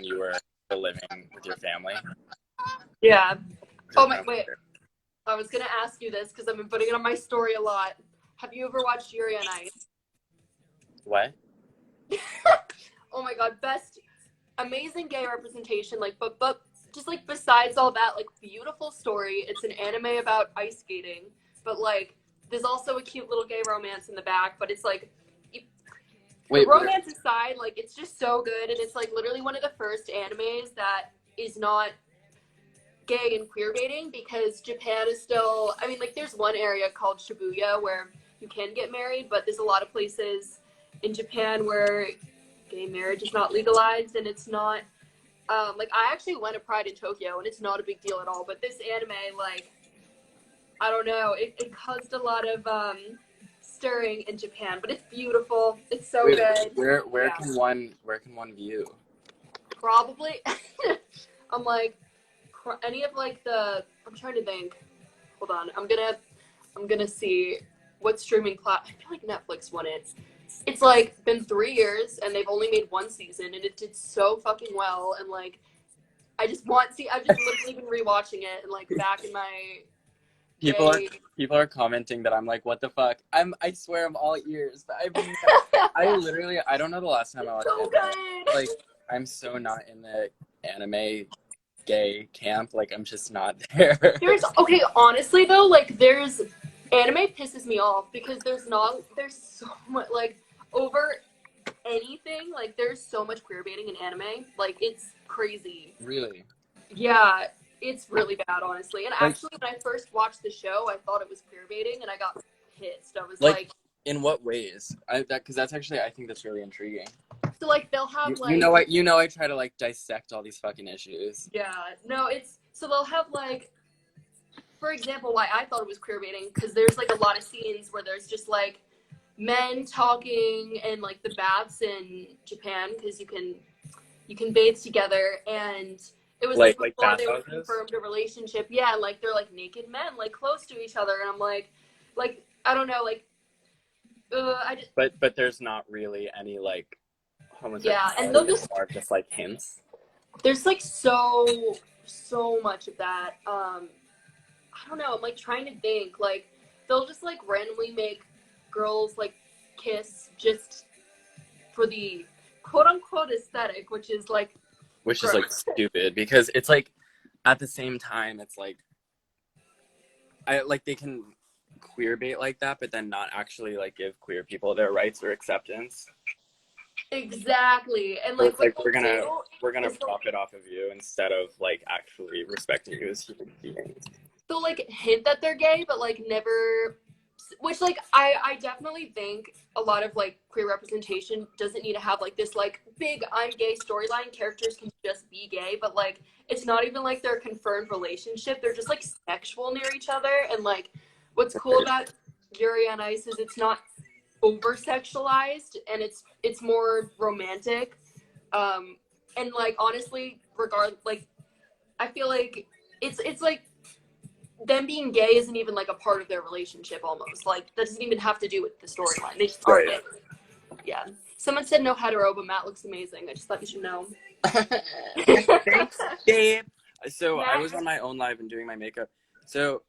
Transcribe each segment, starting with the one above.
you were still living with your family? Yeah. Oh my, wait. I was gonna ask you this because I've been putting it on my story a lot. Have you ever watched Yuri on Ice? What? Oh my god, best, amazing gay representation. Like, but just like besides all that, like beautiful story. It's an anime about ice skating, but like there's also a cute little gay romance in the back. But it's like, Wait, romance aside, like it's just so good, and it's like literally one of the first animes that is not gay and queer baiting, because Japan is still, I mean, like there's one area called Shibuya where you can get married, but there's a lot of places in Japan where gay marriage is not legalized, and it's not, like I actually went to Pride in Tokyo and it's not a big deal at all, but this anime, like, I don't know, it caused a lot of stirring in Japan, but it's beautiful, it's so good. Where can one view? Probably I'm like any of like the, I'm trying to think, hold on, I'm gonna see what streaming I feel like Netflix won it. It's like been 3 years and they've only made one season and it did so fucking well, and like I've just literally been rewatching it, and like back in my people are commenting that I'm like, what the fuck? I swear I'm all ears, but I literally, I don't know the last time I watched so it. good. Like, I'm so not in the anime gay camp, like I'm just not there. Okay, honestly though, like anime pisses me off because there's so much, like, over anything, like there's so much queer baiting in anime, like it's crazy. Really? Yeah, it's really bad, honestly. And like, actually when I first watched the show, I thought it was queer baiting and I got pissed. I was like in what ways? Because that's actually, I think that's really intriguing. So like they'll have like, I try to like dissect all these fucking issues. Yeah, no, so they'll have like, for example, why I thought it was queer baiting, because there's like a lot of scenes where there's just like men talking and like the baths in Japan, because you can bathe together, and it was like before they were confirmed a relationship. Yeah, like they're like naked men like close to each other, and I'm like I don't know, like but there's not really any like homosexuality. Yeah, and they'll just like hints. There's like so much of that. I don't know, I'm like trying to think, like they'll just like randomly make girls like kiss just for the quote unquote aesthetic, which is like stupid, because it's like at the same time it's like they can queer bait like that, but then not actually like give queer people their rights or acceptance. Exactly. And like we're gonna profit off of you instead of like actually respecting you as human beings. So like hint that they're gay, but like never, which like I definitely think a lot of like queer representation doesn't need to have like this like big I'm gay storyline. Characters can just be gay, but like it's not even like their confirmed relationship. They're just like sexual near each other. And like what's cool about Yuri on Ice is it's not over sexualized, and it's more romantic, and like honestly, I feel like it's like them being gay isn't even like a part of their relationship, almost like that doesn't even have to do with the storyline. They just are gay. Yeah, someone said no hetero, but Matt looks amazing. I just thought you should know. Thanks, babe. So I was on my own live and doing my makeup, so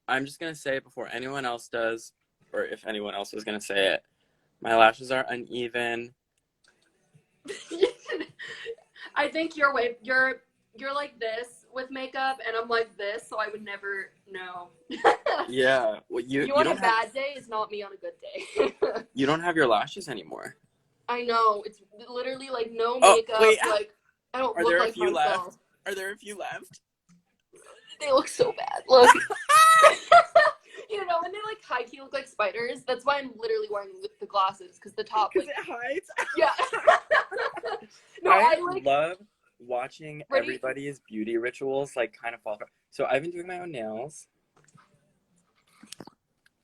I'm just gonna say it before anyone else does, or if anyone else was gonna say it, my lashes are uneven. I think you're like this with makeup, and I'm like this, so I would never know. Yeah, well, you on a bad day is not me on a good day. You don't have your lashes anymore. I know, it's literally like no makeup. Wait, like I don't look like myself. Left? Are there a few left? They look so bad. Look. You know, when they like high key look like spiders. That's why I'm literally wearing the glasses, because the top like, it hides. Yeah. No, I love watching everybody's beauty rituals like kind of fall apart. So I've been doing my own nails.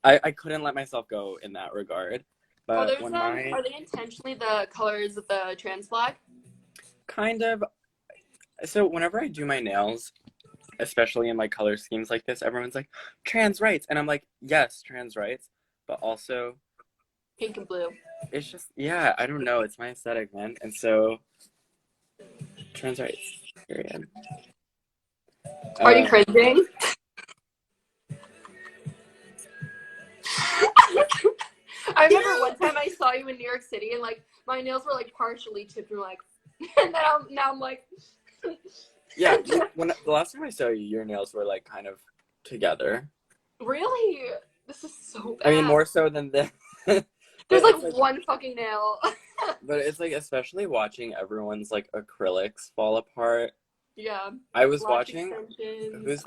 I couldn't let myself go in that regard. But are they intentionally the colors of the trans flag? Kind of. So whenever I do my nails, especially in like color schemes like this, everyone's like, trans rights. And I'm like, yes, trans rights, but also pink and blue. It's just, yeah, I don't know. It's my aesthetic, man. And so Trans rights. Period. Are you cringing? I remember one time I saw you in New York City and like my nails were like partially chipped and like, and then now I'm like. Yeah, when the last time I saw you, your nails were like kind of together. Really? This is so bad. I mean, more so than this. There's like one fucking nail. But it's like, especially watching everyone's like acrylics fall apart. Yeah. I was Lash watching. extensions.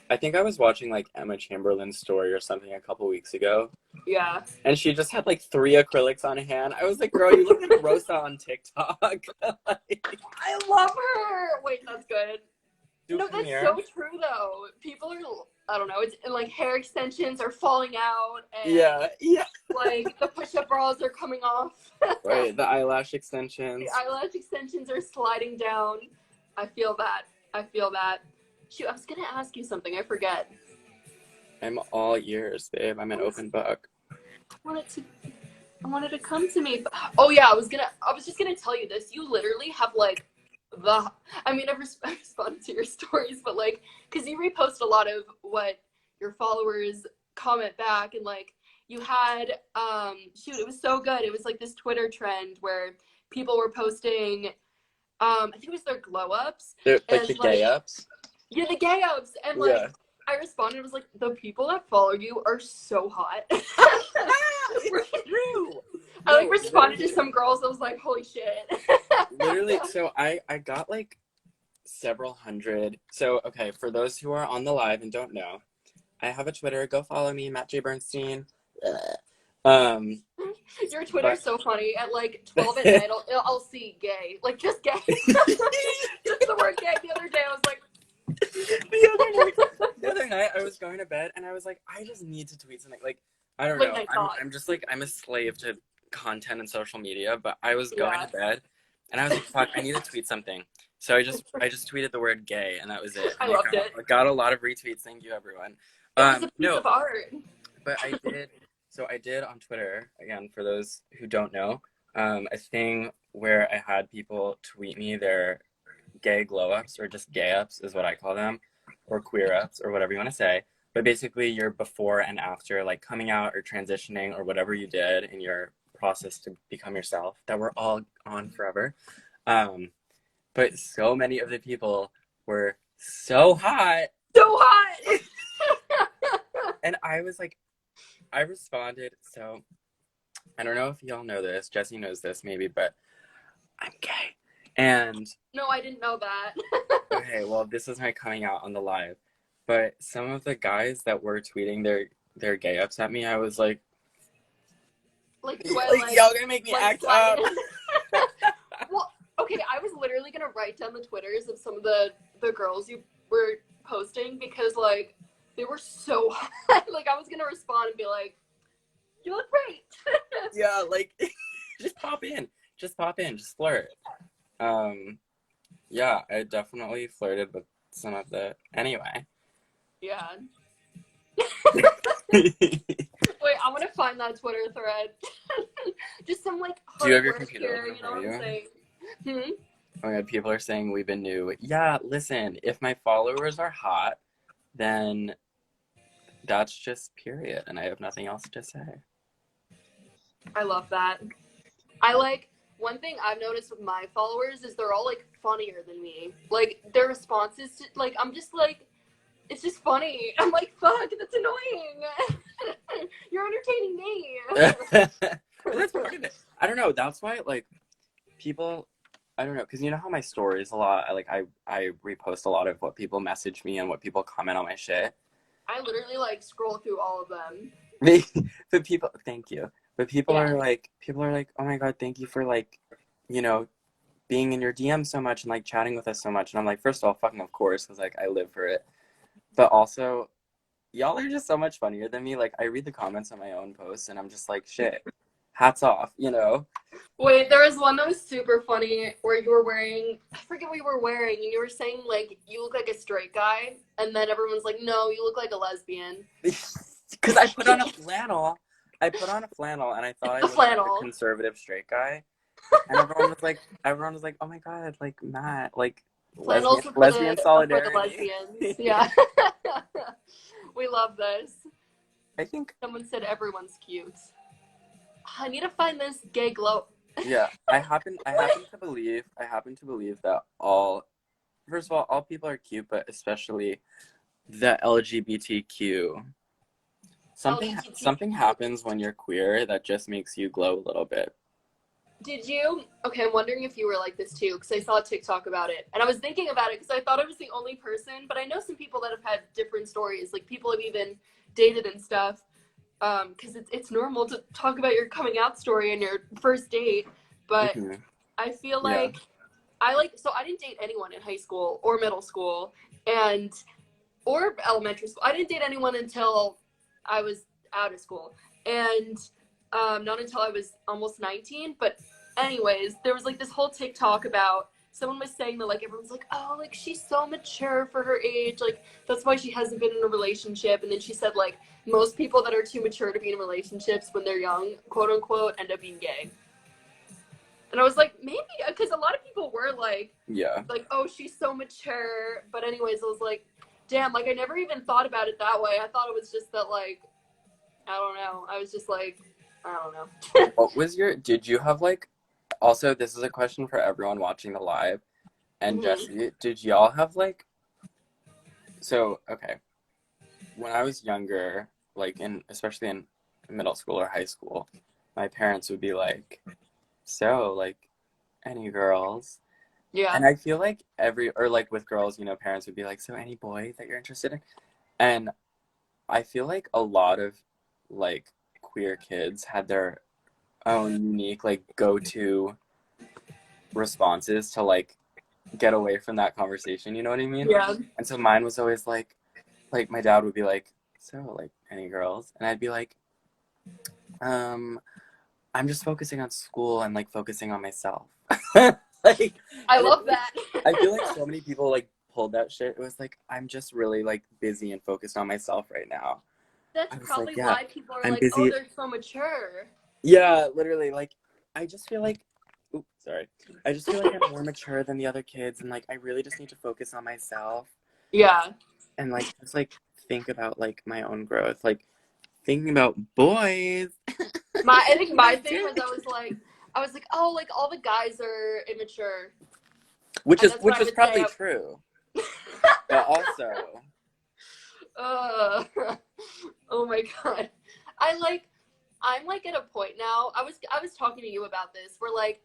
I think I was watching like Emma Chamberlain's story or something a couple weeks ago. Yeah. And she just had like 3 acrylics on hand. I was like, girl, you look like Rosa on TikTok. Like, I love her. Wait, that's good. No, that's premiere. so true though. People are, I don't know, it's like hair extensions are falling out. And, Yeah. like the push-up bras are coming off. Right, the eyelash extensions. The eyelash extensions are sliding down. I feel that. Shoot, I was gonna ask you something. I forget. I'm all ears, babe. I'm an open book. I wanted to come to me. Oh yeah, I was just gonna tell you this. You literally have like I've responded to your stories, but like, cause you repost a lot of what your followers comment back, and like you had shoot, it was so good. It was like this Twitter trend where people were posting I think it was their glow ups. Like the gay ups? Yeah, the gay ups. And like I responded, was like, the people that follow you are so hot. It's true. I like responded to some girls. I was like, holy shit. Literally, so I got like several hundred. So, okay, for those who are on the live and don't know, I have a Twitter. Go follow me, Matt J. Bernstein. Your Twitter's so funny. At like 12 at night, I'll see gay. Like, just gay. Just the word gay. The other day, I was like, the other night I was going to bed and I was like, I just need to tweet something. Like, I don't know. I'm just like, I'm a slave to content and social media, but I was going to bed and I was like, fuck, I need to tweet something. So I just tweeted the word gay and that was it. I loved it. I got a lot of retweets. Thank you, everyone. It was a piece of art. But I did on Twitter, again, for those who don't know, a thing where I had people tweet me their gay glow ups, or just gay ups is what I call them, or queer ups, or whatever you want to say. But basically your before and after, like coming out or transitioning or whatever you did in your process to become yourself, that we're all on forever. But so many of the people were so hot. And I was like, I responded, so I don't know if y'all know this, Jessie knows this maybe, but I'm gay. And no, I didn't know that. Okay, well, this is my coming out on the live. But some of the guys that were tweeting their gay ups at me, I was like, y'all gonna make me act up. Well, okay, I was literally gonna write down the Twitters of some of the girls you were posting because like they were so hot. Like I was gonna respond and be like, you look great. Yeah, like just pop in, just flirt. Yeah, I definitely flirted with some of the anyway. Yeah. Wait, I want to find that Twitter thread. Just some like. Do you have your computer here, you know what I'm saying? Oh my god, people are saying we've been new. Yeah, listen, if my followers are hot, then that's just period, and I have nothing else to say. I love that. I like, one thing I've noticed with my followers is they're all like funnier than me. Like their responses to, like, I'm just like, it's just funny. I'm like, fuck, that's annoying. You're entertaining me. That's part of it. I don't know. That's why, like, people, I don't know, because you know how my stories a lot, I repost a lot of what people message me and what people comment on my shit. I literally, like, scroll through all of them. But people, thank you. But people are like, oh my god, thank you for, like, you know, being in your DM so much and, like, chatting with us so much. And I'm like, first of all, fucking of course, because, like, I live for it. But also, y'all are just so much funnier than me. Like, I read the comments on my own posts, and I'm just like, shit, hats off, you know? Wait, there was one that was super funny where you were wearing, I forget what you were wearing, and you were saying, like, you look like a straight guy, and then everyone's like, no, you look like a lesbian. Because I put on a flannel. And I thought I looked like a conservative straight guy. And everyone was like, oh my god, like Matt, like Flannels lesbian for the solidarity. lesbians. Yeah. We love this. I think, Someone said everyone's cute. I need to find this gay glow. yeah, I happen to believe that first of all people are cute, but especially the LGBTQ. Something LGBTQ. happens when you're queer that just makes you glow a little bit. Did you? Okay, I'm wondering if you were like this too, because I saw a TikTok about it. And I was thinking about it because I thought I was the only person, but I know some people that have had different stories. Like people have even dated and stuff. Because it's normal to talk about your coming out story on your first date. But Hmm. I feel Yeah. like so I didn't date anyone in high school or middle school and or elementary school. I didn't date anyone until I was out of school. And not until I was almost 19. But anyways, there was like this whole TikTok about someone was saying that like everyone's like, oh, like she's so mature for her age, like that's why she hasn't been in a relationship. And then she said like most people that are too mature to be in relationships when they're young, quote unquote, end up being gay. And I was like, maybe because a lot of people were Yeah. like, oh, she's so mature. But anyways, I was like, damn, like I never even thought about it that way. I thought it was just that like I don't know. I was just like, I don't know. Did you have like, also, this is a question for everyone watching the live, and Mm-hmm. Jessie, did y'all have like, so, okay, when I was younger, like especially in middle school or high school, my parents would be like, so, like, any girls? Yeah. And I feel like or like with girls, parents would be like, so any boys that you're interested in? And I feel like a lot of like queer kids had their own unique like go-to responses to like get away from that conversation, you know what I mean? Yeah. And so mine was always like my dad would be like, so like any girls? And I'd be like, um, I'm just focusing on school and like focusing on myself. Like, I and love that. I feel like so many people like pulled that shit. It was like, I'm just really like busy and focused on myself right now. That's I was like, probably yeah, why people are I'm like, oh, busy. they're so mature. Yeah, literally. Like, I just feel like, oops, sorry. I just feel like I'm more mature than the other kids, and like, I really just need to focus on myself Yeah. and like, just like think about like my own growth. Like, thinking about boys. I think What am my I thing doing? was I was like, oh, like all the guys are immature. Which And is that's what which I is would say. probably true, but also, uh, oh my god. I'm like at a point now. I was talking to you about this where like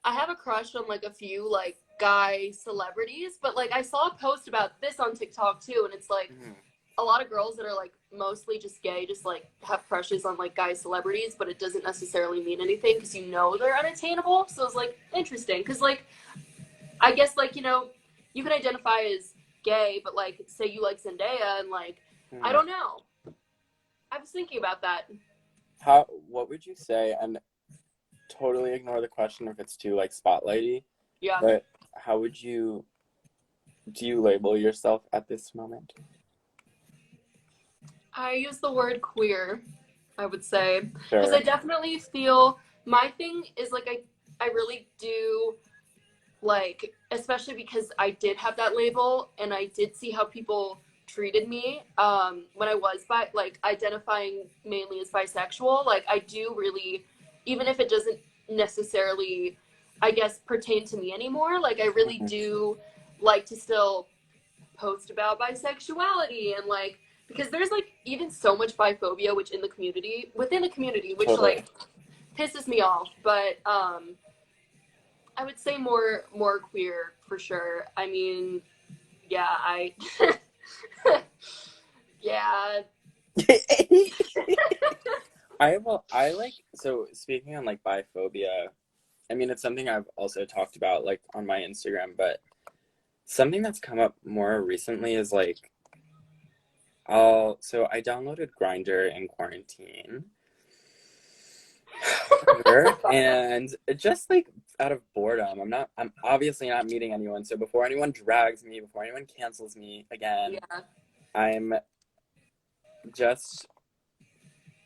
I have a crush on like a few like guy celebrities, but like I saw a post about this on TikTok too, and it's like mhm, a lot of girls that are like mostly just gay just like have crushes on like guy celebrities, but it doesn't necessarily mean anything because you know they're unattainable. So it's like interesting because like I guess like you can identify as gay, but like say you like Zendaya and like I mhm. don't know. I was thinking about that. What would you say? And totally ignore the question if it's too like spotlighty. Yeah. But how do you label yourself at this moment? I use the word queer, I would say, because I Sure. definitely feel my thing is like I really do like, especially because I did have that label and I did see how people treated me when I was like identifying mainly as bisexual. Like I do really, even if it doesn't necessarily, I guess, pertain to me anymore. Like I really Mhm. do like to still post about bisexuality and like because there's like even so much biphobia which within the community which Totally. like pisses me off, but I would say more queer for sure. I mean, yeah, I yeah. I like, so speaking on like biphobia, I mean it's something I've also talked about like on my Instagram, but something that's come up more recently is like so I downloaded Grinder in quarantine. And just like out of boredom, I'm obviously not meeting anyone. So before anyone drags me, before anyone cancels me again, Yeah. I'm just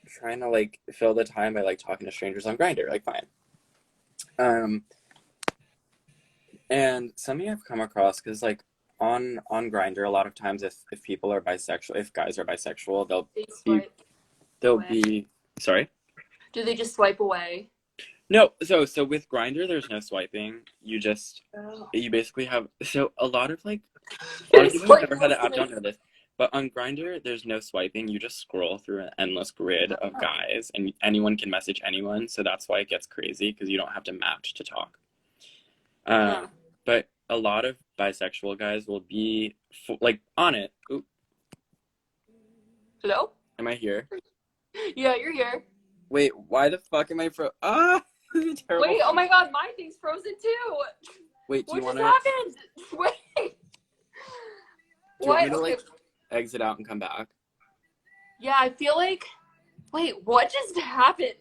trying to like fill the time by like talking to strangers on Grinder. Like fine. Um, and something I've come across because like on Grinder, a lot of times if people are bisexual, if guys are bisexual, They be swipe they'll away. be sorry. Do they just swipe away? No, so with Grinder, there's no swiping. Oh. You basically have so a lot They of people who've swipe never had the app listening. don't know this, but on Grinder, there's no swiping. You just scroll through an endless grid of Oh. guys, and anyone can message anyone. So that's why it gets crazy because you don't have to match to talk. Huh. But a lot of bisexual guys will be like on it. Oop, Hello? am I here? Yeah, you're here. Wait, why the fuck am I Ah, this is a terrible Wait, oh thing. my god, my thing's frozen too. Wait, What just happened? Wait. do you want me What? to Okay. like exit out and come back? Yeah, I feel like. Wait, what just happened?